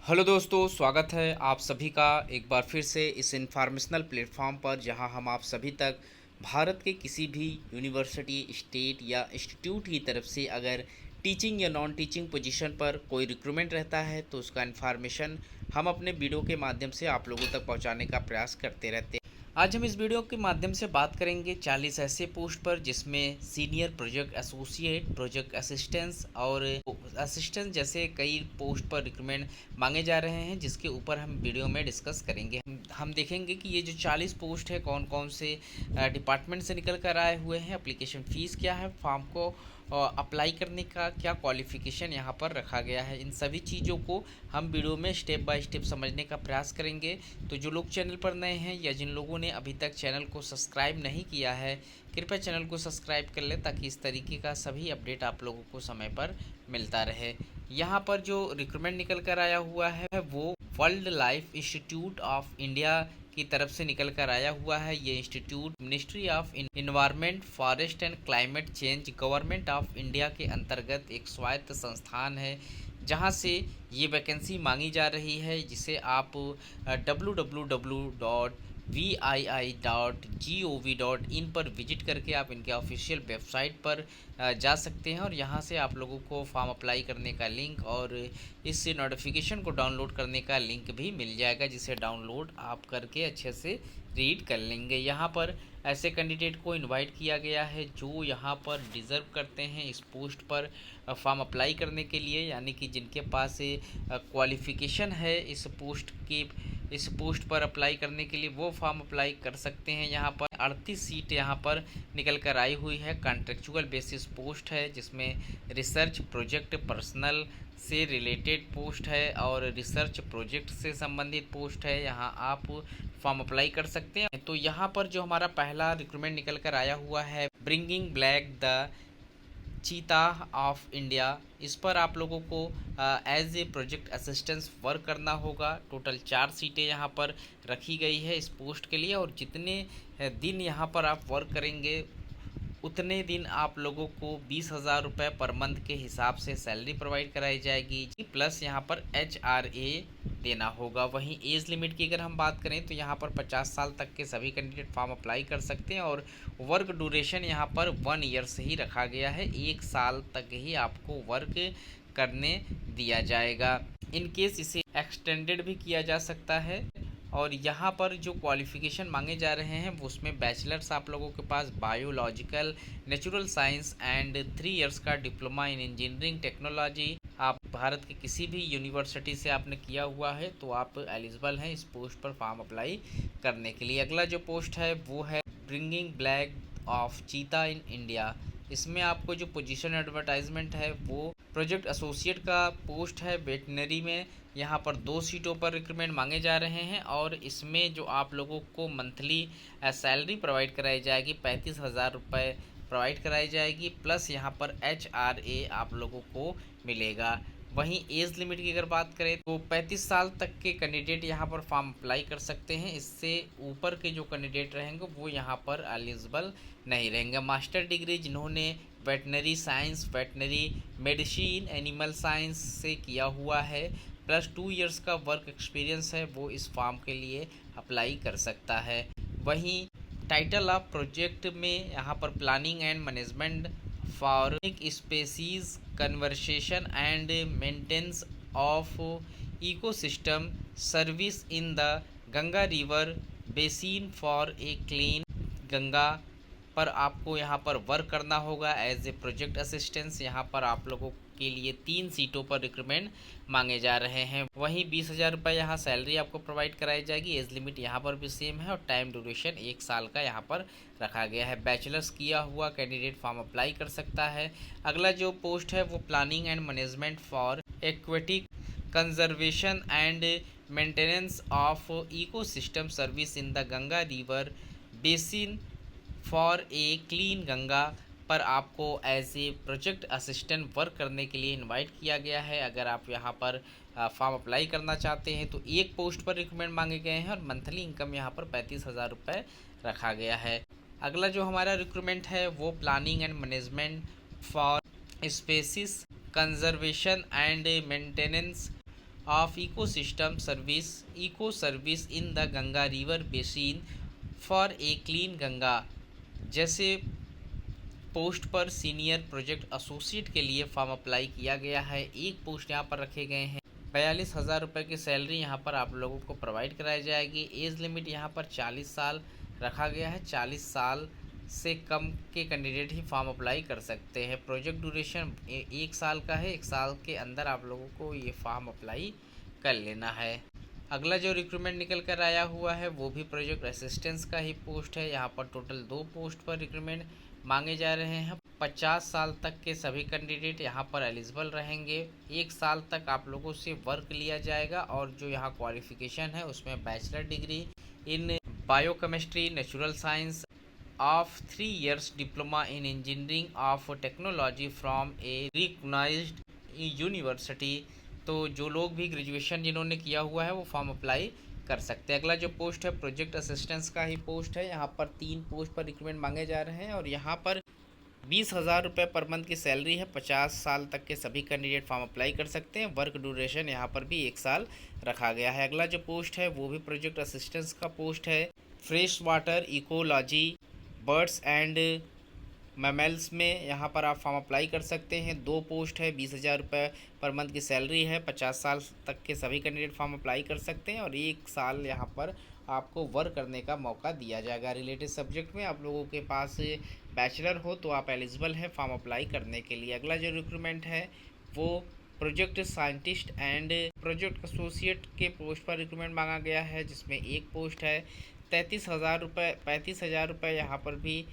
Hello दोस्तों, स्वागत है आप सभी का एक बार फिर से इस इन्फॉर्मेशनल प्लेटफॉर्म पर, जहां हम आप सभी तक भारत के किसी भी यूनिवर्सिटी, स्टेट या इंस्टीट्यूट की तरफ से अगर टीचिंग या नॉन टीचिंग पोजीशन पर कोई रिक्रूटमेंट रहता है तो उसका इन्फॉर्मेशन हम अपने वीडियो के माध्यम से आप लोगों तक पहुंचाने का प्रयास करते रहते हैं। आज हम इस वीडियो के माध्यम से बात करेंगे 40 ऐसे पोस्ट पर जिसमें senior project associate, project assistance और असिस्टेंट जैसे कई पोस्ट पर रिक्रूटमेंट मांगे जा रहे हैं, जिसके ऊपर हम वीडियो में डिस्कस करेंगे। हम देखेंगे कि ये जो 40 पोस्ट है कौन कौन से डिपार्टमेंट से निकल कर आए हुए हैं, एप्लीकेशन फ़ीस क्या है, फॉर्म को अप्लाई करने का क्या क्वालिफ़िकेशन यहाँ पर रखा गया है। इन सभी चीज़ों को हम वीडियो में स्टेप बाय स्टेप समझने का प्रयास करेंगे। तो जो लोग चैनल पर नए हैं या जिन लोगों ने अभी तक चैनल को सब्सक्राइब नहीं किया है, कृपया चैनल को सब्सक्राइब कर लें ताकि इस तरीके का सभी अपडेट आप लोगों को समय पर मिलता रहे। यहाँ पर जो रिक्रूटमेंट निकल कर आया हुआ है वो world life institute of India की तरफ से निकल कर आया हुआ है। ये institute ministry of environment, forest and climate change, government of India के अंतर्गत एक स्वायत्त संस्थान है, जहां से ये वैकेंसी मांगी जा रही है, जिसे आप www.vii.gov.in पर विजिट करके आप इनके ऑफिशियल वेबसाइट पर जा सकते हैं और यहाँ से आप लोगों को फॉर्म अप्लाई करने का लिंक और इस नोटिफिकेशन को डाउनलोड करने का लिंक भी मिल जाएगा, जिसे डाउनलोड आप करके अच्छे से रीड कर लेंगे। यहाँ पर ऐसे कैंडिडेट को इनवाइट किया गया है जो यहाँ पर डिज़र्व करते हैं इस पोस्ट पर फॉर्म अप्लाई करने के लिए, यानी कि जिनके पास क्वालिफ़िकेशन है इस पोस्ट पर अप्लाई करने के लिए, वो फॉर्म अप्लाई कर सकते हैं। यहाँ पर 38 सीट यहाँ पर निकल कर आई हुई है। कॉन्ट्रेक्चुअल बेसिस पोस्ट है, जिसमें रिसर्च प्रोजेक्ट पर्सनल से रिलेटेड पोस्ट है और रिसर्च प्रोजेक्ट से संबंधित पोस्ट है। यहाँ आप फॉर्म अप्लाई कर सकते हैं। तो यहाँ पर जो हमारा पहला रिक्रूटमेंट निकल कर आया हुआ है, bringing black the cheetah of India, इस पर आप लोगों को as a project assistance work करना होगा। टोटल 4 सीटें यहाँ पर रखी गई है इस पोस्ट के लिए, और जितने दिन यहाँ पर आप वर्क करेंगे उतने दिन आप लोगों को 20,000 रुपये पर मंथ के हिसाब से सैलरी प्रोवाइड कराई जाएगी, प्लस यहाँ पर HRA देना होगा। वहीं एज लिमिट की अगर हम बात करें तो यहाँ पर 50 साल तक के सभी कैंडिडेट फॉर्म अप्लाई कर सकते हैं, और वर्क ड्यूरेशन यहाँ पर 1 ईयर से ही रखा गया है। 1 साल तक ही आपको वर्क करने दिया जाएगा। इन केस इसे एक्सटेंडेड भी किया जा सकता है। और यहाँ पर जो क्वालिफ़िकेशन मांगे जा रहे हैं वो उसमें बैचलर्स आप लोगों के पास biological, natural science and 3 years का डिप्लोमा इन इंजीनियरिंग टेक्नोलॉजी आप भारत के किसी भी यूनिवर्सिटी से आपने किया हुआ है तो आप एलिजिबल हैं इस पोस्ट पर फॉर्म अप्लाई करने के लिए। अगला जो पोस्ट है वो है ब्रिंगिंग ब्लैक ऑफ चीता इन इंडिया। इसमें आपको जो पोजीशन एडवर्टाइजमेंट है वो प्रोजेक्ट एसोसिएट का पोस्ट है वेटनरी में। यहाँ पर 2 सीटों पर रिक्रूटमेंट मांगे जा रहे हैं, और इसमें जो आप लोगों को मंथली सैलरी प्रोवाइड कराई जाएगी 35,000 रुपये प्रोवाइड कराई जाएगी, प्लस यहाँ पर HRA आप लोगों को मिलेगा। वहीं एज लिमिट की अगर बात करें तो 35 साल तक के कैंडिडेट यहाँ पर फॉर्म अप्लाई कर सकते हैं। इससे ऊपर के जो कैंडिडेट रहेंगे वो यहाँ पर एलिजिबल नहीं रहेंगे। मास्टर डिग्री जिन्होंने veterinary science, veterinary medicine, animal science से किया हुआ है, प्लस 2 इयर्स का वर्क एक्सपीरियंस है, वो इस फॉर्म के लिए अप्लाई कर सकता है। वहीं टाइटल ऑफ प्रोजेक्ट में यहाँ पर planning and management for species conversation and maintenance of ecosystem service in the Ganga river basin for a clean Ganga पर आपको यहाँ पर वर्क करना होगा एज ए प्रोजेक्ट असिस्टेंस। यहाँ पर आप लोगों के लिए 3 सीटों पर रिक्रूटमेंट मांगे जा रहे हैं। वहीं 20,000 रुपये यहाँ सैलरी आपको प्रोवाइड कराई जाएगी। एज लिमिट यहाँ पर भी सेम है, और टाइम ड्यूरेशन 1 साल का यहाँ पर रखा गया है। बैचलर्स किया हुआ कैंडिडेट फॉर्म अप्लाई कर सकता है। अगला जो पोस्ट है वो planning and management for aquatic conservation and maintenance of ecosystem service in the Ganga river basin for a clean Ganga पर आपको as a project assistant work करने के लिए इनवाइट किया गया है। अगर आप यहाँ पर फॉर्म अप्लाई करना चाहते हैं तो एक पोस्ट पर रिक्रूटमेंट मांगे गए हैं, और मंथली इनकम यहाँ पर 35,000 रुपये रखा गया है। अगला जो हमारा रिक्रूटमेंट है वो planning and management for species conservation and maintenance of eco service in the Ganga river basin for a clean Ganga जैसे पोस्ट पर सीनियर प्रोजेक्ट एसोसिएट के लिए फॉर्म अप्लाई किया गया है। एक पोस्ट यहाँ पर रखे गए हैं। 42,000 रुपये की सैलरी यहाँ पर आप लोगों को प्रोवाइड कराई जाएगी। एज लिमिट यहाँ पर 40 साल रखा गया है। 40 साल से कम के कैंडिडेट ही फॉर्म अप्लाई कर सकते हैं। प्रोजेक्ट ड्यूरेशन 1 साल का है। 1 साल के अंदर आप लोगों को ये फॉर्म अप्लाई कर लेना है। अगला जो रिक्रूटमेंट निकल कर आया हुआ है वो भी प्रोजेक्ट असिस्टेंस का ही पोस्ट है। यहाँ पर टोटल 2 पोस्ट पर रिक्रूटमेंट मांगे जा रहे हैं। 50 साल तक के सभी कैंडिडेट यहाँ पर एलिजिबल रहेंगे। 1 साल तक आप लोगों से वर्क लिया जाएगा और जो यहाँ क्वालिफिकेशन है उसमें bachelor degree in biochemistry natural science of 3 years diploma in engineering of technology from a recognised university. तो जो लोग भी ग्रेजुएशन जिन्होंने किया हुआ है वो फॉर्म अप्लाई कर सकते हैं। अगला जो पोस्ट है प्रोजेक्ट असिस्टेंस का ही पोस्ट है। यहाँ पर 3 पोस्ट पर रिक्रूटमेंट मांगे जा रहे हैं और यहाँ पर 20,000 रुपये पर मंथ की सैलरी है। 50 साल तक के सभी कैंडिडेट फॉर्म अप्लाई कर सकते हैं। वर्क ड्यूरेशन यहाँ पर भी 1 साल रखा गया है। अगला जो पोस्ट है वो भी प्रोजेक्ट असिस्टेंस का पोस्ट है। Fresh water ecology birds and mammals में यहाँ पर आप फॉर्म अप्लाई कर सकते हैं। 2 पोस्ट है। 20,000 रुपये पर मंथ की सैलरी है। 50 साल तक के सभी कैंडिडेट फॉर्म अप्लाई कर सकते हैं और 1 साल यहाँ पर आपको वर्क करने का मौका दिया जाएगा। रिलेटेड सब्जेक्ट में आप लोगों के पास बैचलर हो तो आप एलिजिबल हैं फॉर्म अप्लाई करने के लिए। अगला जो रिक्रूटमेंट है वो project scientist and project associate के पोस्ट पर रिक्रूटमेंट मांगा गया है, जिसमें एक पोस्ट है। 35,000 रुपये यहाँ पर भी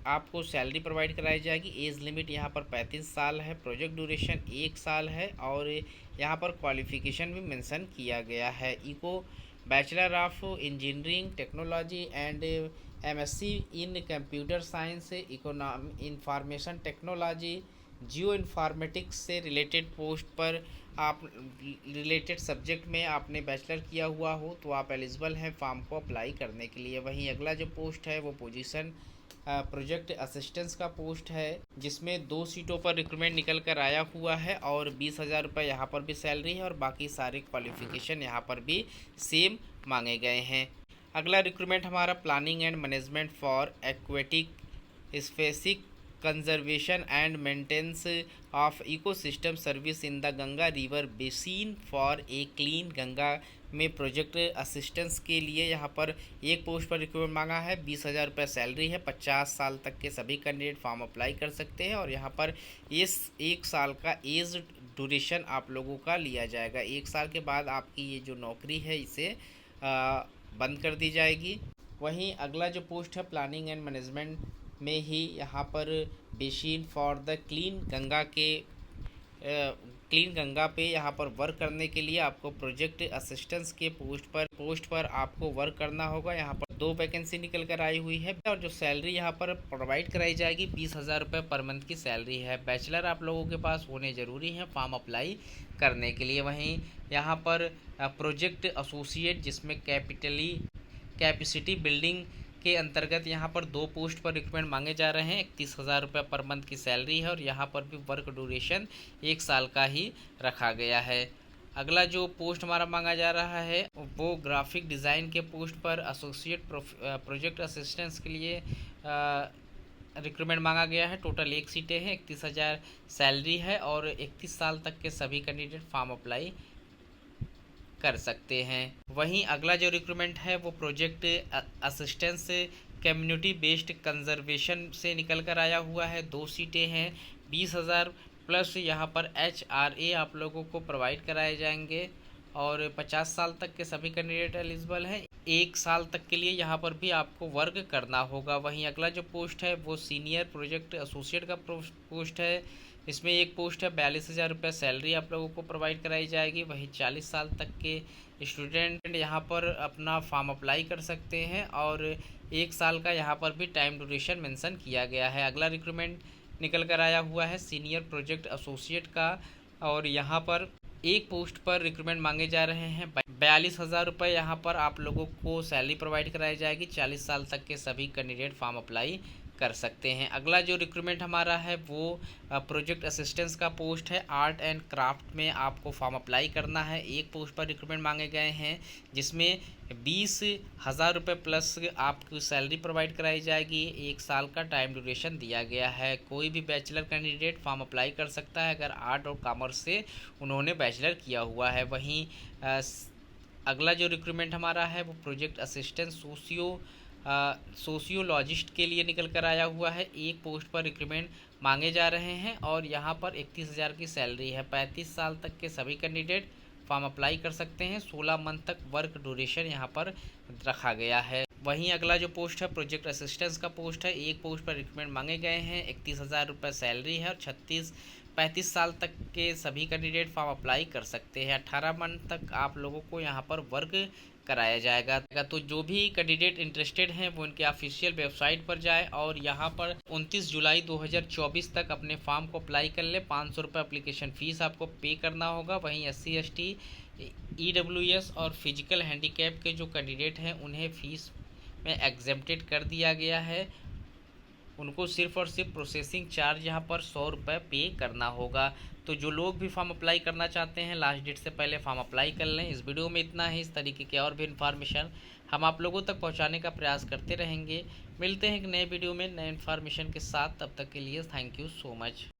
आपको सैलरी प्रोवाइड कराई जाएगी। एज लिमिट यहाँ पर 35 साल है। प्रोजेक्ट ड्यूरेशन 1 साल है और यहाँ पर क्वालिफिकेशन भी मेंशन किया गया है। Eco bachelor of engineering technology and MSc in computer science information technology geo informatics से रिलेटेड पोस्ट पर आप रिलेटेड सब्जेक्ट में आपने बैचलर किया हुआ हो तो आप एलिजिबल हैं फॉर्म को अप्लाई करने के लिए। वहीं अगला जो पोस्ट है वो पोजीशन प्रोजेक्ट असिस्टेंस का पोस्ट है, जिसमें 2 सीटों पर रिक्रूटमेंट निकल कर आया हुआ है और 20,000 रुपये यहाँ पर भी सैलरी है और बाकी सारे क्वालिफिकेशन यहाँ पर भी सेम मांगे गए हैं। अगला रिक्रूटमेंट हमारा planning and management for aquatic स्पेसिक conservation and maintenance of ecosystem service in the Ganga river basin for a clean Ganga में प्रोजेक्ट असिस्टेंस के लिए यहाँ पर एक पोस्ट पर रिक्रूटमेंट मांगा है। 20,000 रुपये सैलरी है। 50 साल तक के सभी कैंडिडेट फॉर्म अप्लाई कर सकते हैं और यहाँ पर इस 1 साल का एज ड्यूरेशन आप लोगों का लिया जाएगा। 1 साल के बाद आपकी ये जो नौकरी है इसे बंद कर दी जाएगी। वहीं अगला जो पोस्ट है प्लानिंग एंड मैनेजमेंट में ही यहाँ पर basin for the clean Ganga पे यहाँ पर वर्क करने के लिए आपको प्रोजेक्ट असिस्टेंस के पोस्ट पर आपको वर्क करना होगा। यहाँ पर 2 वैकेंसी निकल कर आई हुई है और जो सैलरी यहाँ पर प्रोवाइड कराई जाएगी 20,000 रुपये पर मंथ की सैलरी है। बैचलर आप लोगों के पास होने ज़रूरी है फॉर्म अप्लाई करने के लिए। वहीं यहाँ पर प्रोजेक्ट एसोसिएट जिसमें कैपेसिटी बिल्डिंग के अंतर्गत यहाँ पर 2 पोस्ट पर रिक्रूटमेंट मांगे जा रहे हैं। 31,000 रुपये पर मंथ की सैलरी है और यहाँ पर भी वर्क ड्यूरेशन 1 साल का ही रखा गया है। अगला जो पोस्ट हमारा मांगा जा रहा है वो ग्राफिक डिज़ाइन के पोस्ट पर एसोसिएट प्रोजेक्ट असिस्टेंस के लिए रिक्रूटमेंट मांगा गया है। टोटल 1 सीटें हैं। 31,000 सैलरी है और 31 साल तक के सभी कैंडिडेट फॉर्म अप्लाई कर सकते हैं। वहीं अगला जो रिक्रूटमेंट है वो project assistance community based conservation से निकल कर आया हुआ है। 2 सीटें हैं। 20,000 प्लस यहाँ पर HRA आप लोगों को प्रोवाइड कराए जाएंगे और 50 साल तक के सभी कैंडिडेट एलिजिबल हैं। 1 साल तक के लिए यहाँ पर भी आपको वर्क करना होगा। वहीं अगला जो पोस्ट है वो सीनियर प्रोजेक्ट एसोसिएट का पोस्ट है। इसमें एक पोस्ट है। 42,000 रुपये सैलरी आप लोगों को प्रोवाइड कराई जाएगी। वहीं 40 साल तक के स्टूडेंट यहाँ पर अपना फॉर्म अप्लाई कर सकते हैं और 1 साल का यहाँ पर भी टाइम ड्यूरेशन मेंशन किया गया है। अगला रिक्रूटमेंट निकल कर आया हुआ है सीनियर प्रोजेक्ट एसोसिएट का और यहाँ पर एक पोस्ट पर रिक्रूटमेंट मांगे जा रहे हैं। 42,000 रुपये यहाँ पर आप लोगों को सैलरी प्रोवाइड कराई जाएगी। 40 साल तक के सभी कैंडिडेट फॉर्म अप्लाई कर सकते हैं। अगला जो रिक्रूटमेंट हमारा है वो प्रोजेक्ट असिस्टेंस का पोस्ट है। आर्ट एंड क्राफ्ट में आपको फॉर्म अप्लाई करना है। एक पोस्ट पर रिक्रूटमेंट मांगे गए हैं जिसमें 20,000 रुपये प्लस आपको सैलरी प्रोवाइड कराई जाएगी। 1 साल का टाइम ड्यूरेशन दिया गया है। कोई भी बैचलर कैंडिडेट फॉर्म अप्लाई कर सकता है अगर आर्ट और कॉमर्स से उन्होंने बैचलर किया हुआ है। वहीं अगला जो रिक्रूटमेंट हमारा है वो प्रोजेक्ट असिस्टेंट सोशियोलॉजिस्ट के लिए निकल कर आया हुआ है। एक पोस्ट पर रिक्रूटमेंट मांगे जा रहे हैं और यहाँ पर 31,000 की सैलरी है। 35 साल तक के सभी कैंडिडेट फॉर्म अप्लाई कर सकते हैं। 16 मंथ तक वर्क ड्यूरेशन यहाँ पर रखा गया है। वहीं अगला जो पोस्ट है प्रोजेक्ट असिस्टेंस का पोस्ट है। एक पोस्ट पर रिक्रूटमेंट मांगे गए हैं। 31,000 रुपये सैलरी है और 35 साल तक के सभी कैंडिडेट फॉर्म अप्लाई कर सकते हैं। 18 मंथ तक आप लोगों को यहाँ पर वर्क कराया जाएगा। तो जो भी कैंडिडेट इंटरेस्टेड हैं वो इनके ऑफिशियल वेबसाइट पर जाए और यहाँ पर 29 जुलाई 2024 तक अपने फॉर्म को अप्लाई कर ले। 500 रुपये अप्लीकेशन फ़ीस आपको पे करना होगा। वहीं SC ST EWS और फिजिकल हैंडीकैप के जो कैंडिडेट हैं उन्हें फ़ीस में एग्जेम्प्टेड कर दिया गया है। उनको सिर्फ़ और सिर्फ प्रोसेसिंग चार्ज यहाँ पर 100 रुपये पे करना होगा। तो जो लोग भी फॉर्म अप्लाई करना चाहते हैं लास्ट डेट से पहले फॉर्म अप्लाई कर लें। इस वीडियो में इतना ही। इस तरीके के और भी इन्फॉर्मेशन हम आप लोगों तक पहुंचाने का प्रयास करते रहेंगे। मिलते हैं एक नए वीडियो में नए इन्फॉर्मेशन के साथ। तब तक के लिए थैंक यू सो मच।